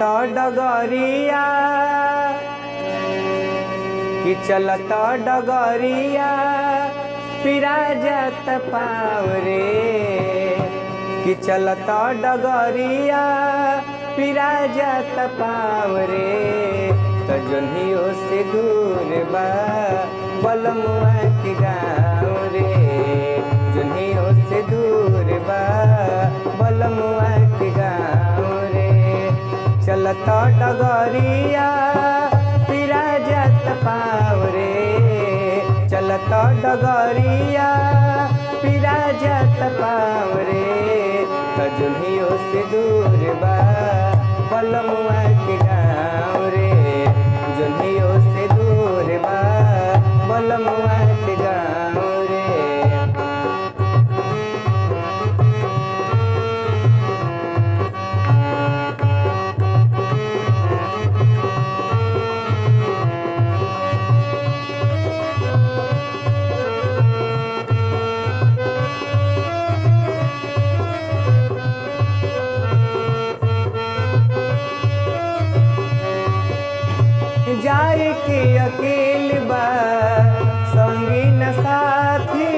चलता डगरिया कि चलता डगरिया पिरा जात पाँव रे कि चलता डगरिया पिरा जात पाँव रे तो जोनियो से दूर बा बलमुआ के गाँव रे जोनियो से दूर बा बलमुआ के गाँव रे चलता डगरिया पिरा जात पाँव रे चलता डगरिया पिरा जात पाँव रे तो जोनियो से दूर बा बलमुआ के गाँव रे जोनियो से दूर बा बलमुआ के गाँव रे। जाए के अकेल बा संगी न साथी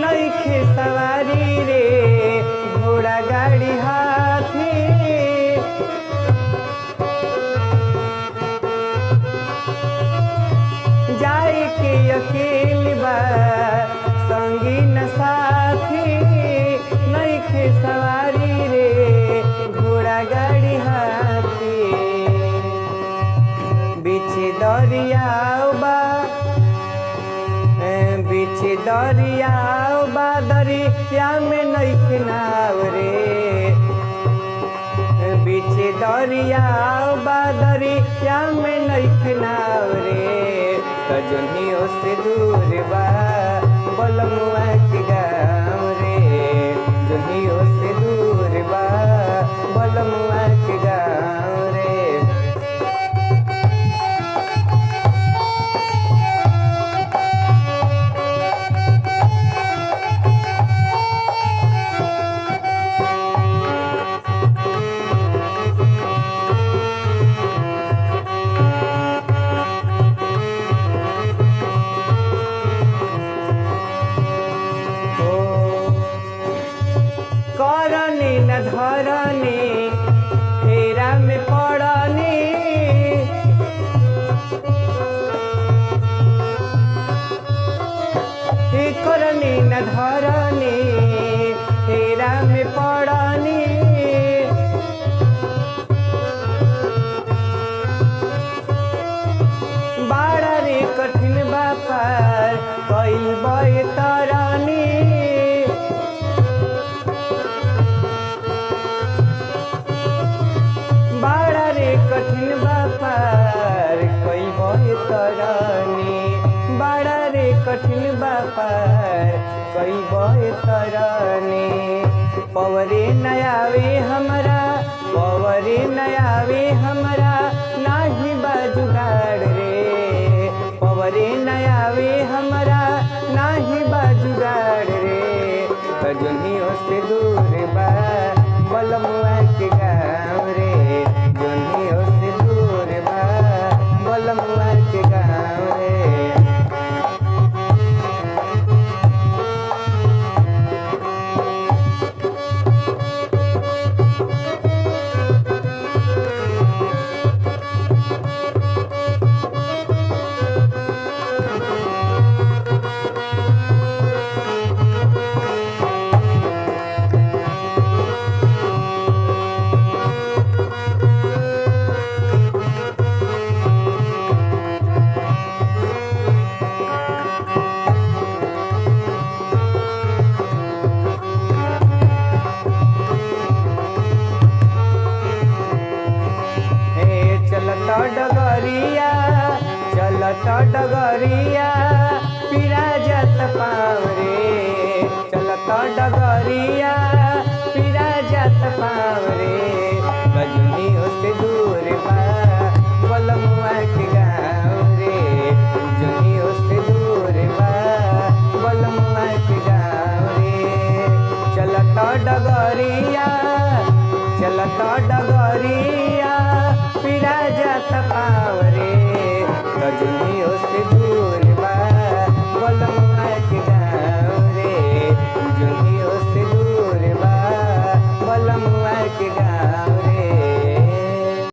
नइखे सवारी रे घोड़ा गाड़ी हाथी जाए के अकेल बा संगी न साथी नइखे सवारी रे घोड़ा गाड़ी हाथी बीच दरियाओ बा बीच दरियाओ बा दरिया में नइखे नाव रे बीच दरियाओ बा दरिया में नइखे नाव रे तो जोनियो से दूर बा बलमुआ के गाँव रे जोनियो से दूर बा बलमुआ के गाँव रे। करनी न धरनी फेरा में पड़नी करनी न धरनी फेरा में पड़नी बड़ा रे कठिन बापार कई बय तरनी बड़ा रे कठिन बापार कई बय तरनी बड़ा रे कठिन बापार कई बय तरनी पवरे नयावे हमरा पवरे नयावे हमरा नाही बाजुगाड़ रे पवरे नयावे हमरा नाही बाजुगाड़ रे जोनियो से दूर बा बलमुआ के गाँव रे जोनियो से दूर बा बलमुआ के गाँव रे। चलता डगरिया चलता डगरिया पिरा जात पाँव रे चलता डगरिया पिरा जात पाँव रे जोनियो से दूर बा बलमुआ के गाँव रे जोनियो से दूर बा बलमुआ के गाँव रे। डगरिया चलत डगरिया पिरा जात पाँव रे तजुनियों से